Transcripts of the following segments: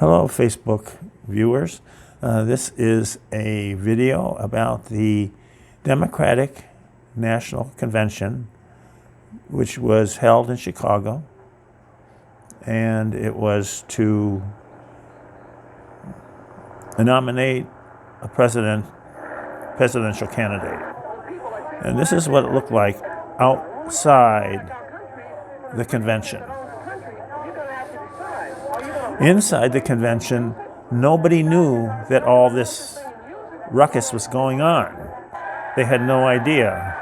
Hello, Facebook viewers. This is a video about the Democratic National Convention, which was held in Chicago, and it was to nominate a presidential candidate. And this is what it looked like outside the convention. Inside the convention, nobody knew that all this ruckus was going on. They had no idea.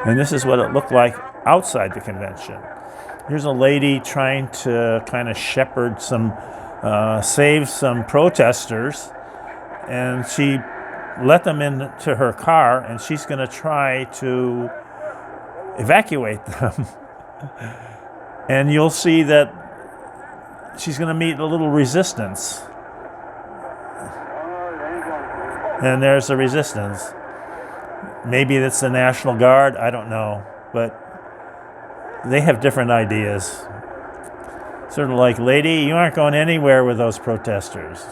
And this is what it looked like outside the convention. Here's a lady trying to kind of shepherd save some protesters, and she let them into her car, and she's going to try to evacuate them. And you'll see that she's going to meet a little resistance. And there's the resistance. Maybe it's the National Guard, I don't know. But they have different ideas. Sort of like, lady, you aren't going anywhere with those protesters.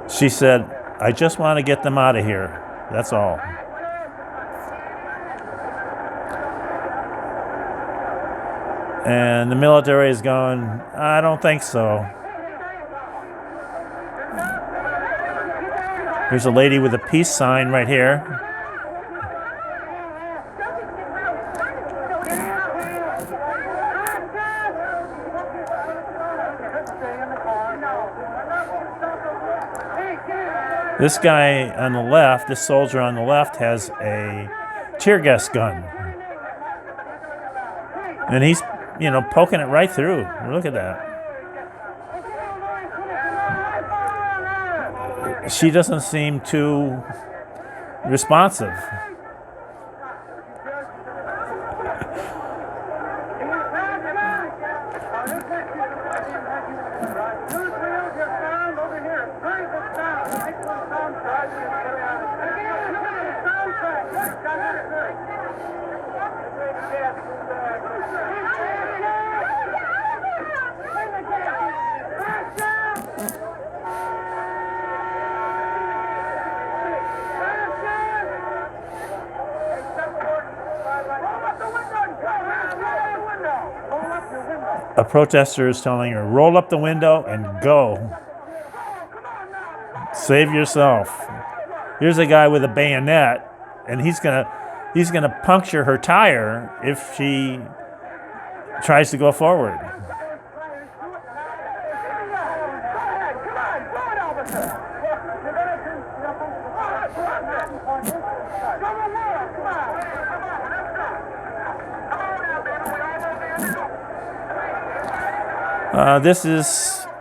She said, I just want to get them out of here. That's all. And the military is going, I don't think so. There's a lady with a peace sign right here. This guy on the left, this soldier on the left, has a tear gas gun. And he's, poking it right through. Look at that. She doesn't seem too responsive. A protester is telling her, roll up the window and go. Save yourself. Here's a guy with a bayonet, and he's gonna puncture her tire if she tries to go forward.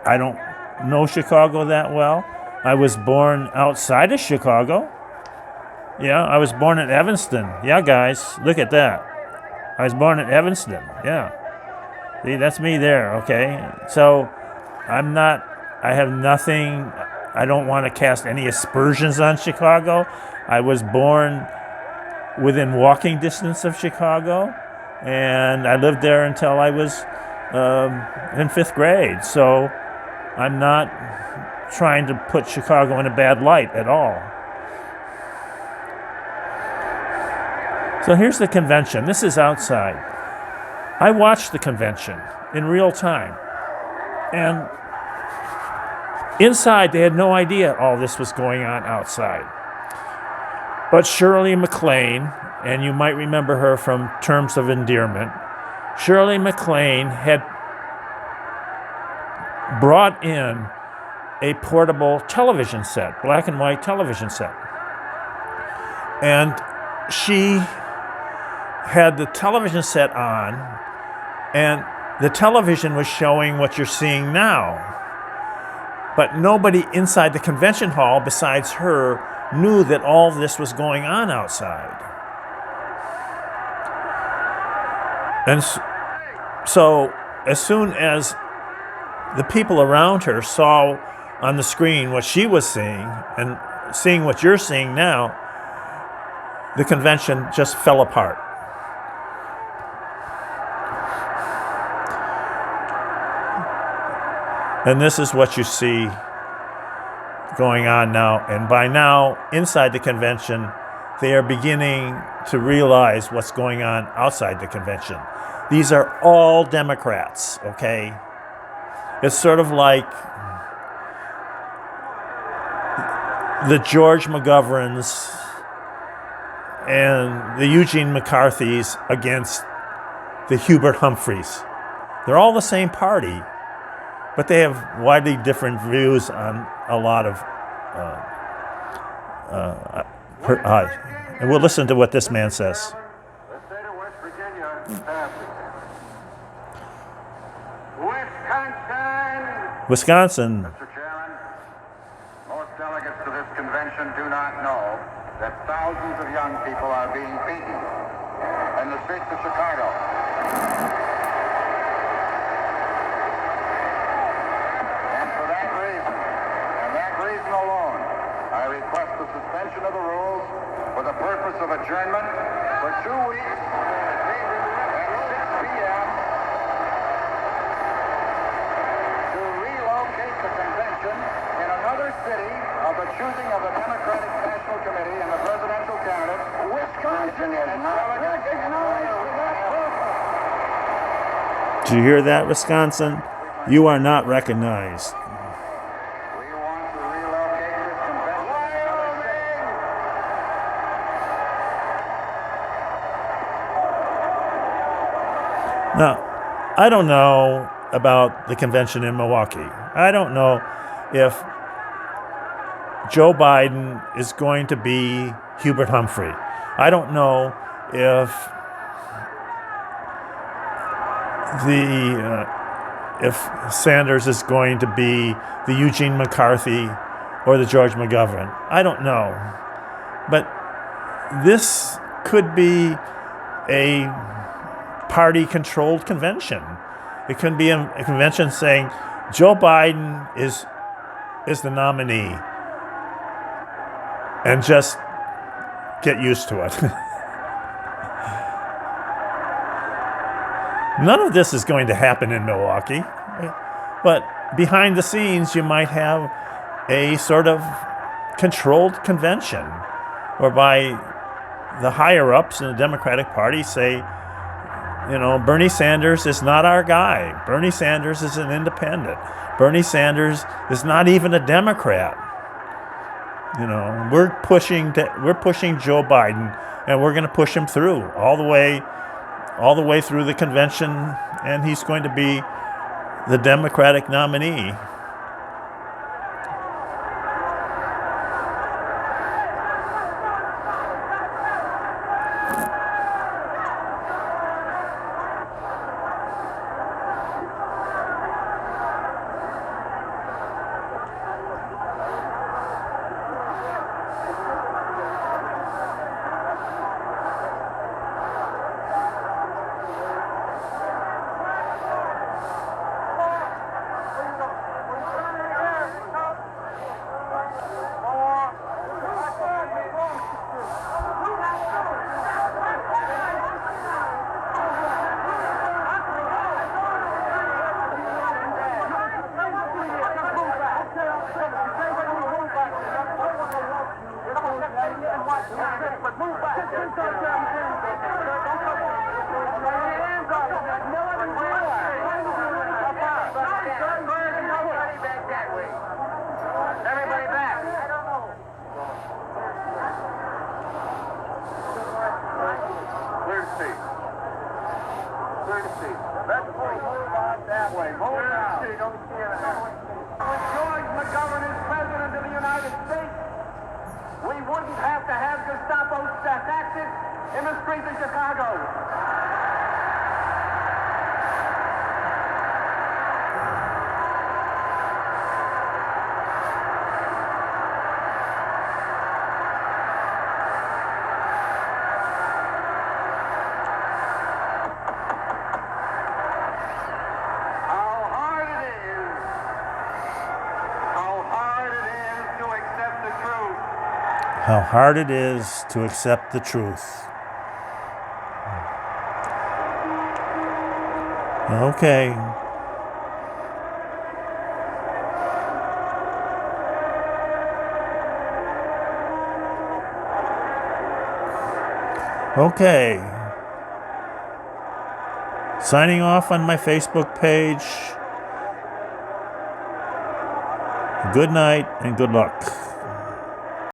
I don't know Chicago that well. I was born outside of Chicago. Yeah, I was born in Evanston. Yeah, guys, look at that. I was born in Evanston. Yeah. See, that's me there, okay? So I have nothing, I don't want to cast any aspersions on Chicago. I was born within walking distance of Chicago, and I lived there until I was in 5th grade. So I'm not trying to put Chicago in a bad light at all. So here's the convention. This is outside. I watched the convention in real time. And inside, they had no idea all this was going on outside. But Shirley MacLaine, and you might remember her from Terms of Endearment, Shirley MacLaine had brought in a portable television set, black and white television set. And she had the television set on, and the television was showing what you're seeing now. But nobody inside the convention hall besides her knew that all this was going on outside. And so as soon as the people around her saw on the screen what she was seeing and seeing what you're seeing now, the convention just fell apart. And this is what you see going on now. And by now, inside the convention, they are beginning to realize what's going on outside the convention. These are all Democrats, okay? It's sort of like the George McGoverns and the Eugene McCarthys against the Hubert Humphreys. They're all the same party, but they have widely different views on a lot of. And we'll listen to what this man says. The state of West Virginia passes. Wisconsin. Wisconsin. Mr. Chairman, most delegates to this convention do not know that thousands of young people are being beaten in the streets of Chicago. And for that reason, and that reason alone, I request the suspension of the rules for the purpose of adjournment for 2 weeks at 6 p.m. to relocate the convention in another city of the choosing of the Democratic National Committee and the presidential candidate. Wisconsin is not recognized for that purpose. Did you hear that, Wisconsin? You are not recognized. We want to relocate this convention. Wyoming! Now, I don't know about the convention in Milwaukee. I don't know if Joe Biden is going to be Hubert Humphrey. I don't know if if Sanders is going to be the Eugene McCarthy or the George McGovern. I don't know. But this could be a party-controlled convention. It could be a convention saying Joe Biden is the nominee, and just get used to it. None of this is going to happen in Milwaukee, but behind the scenes you might have a sort of controlled convention whereby the higher-ups in the Democratic Party say, you know, Bernie Sanders is not our guy. Bernie Sanders is an independent. Bernie Sanders is not even a Democrat. You know, we're pushing Joe Biden, and we're going to push him through all the way through the convention, and he's going to be the Democratic nominee. Everybody back. Clear the seat. Clear the seat. Let's move on that way. Move now. When George McGovern is president of the United States, we wouldn't have to have Gestapo tactics in the streets of Chicago. How how hard it is to accept the truth. Okay. Okay. Signing off on my Facebook page. Good night and good luck.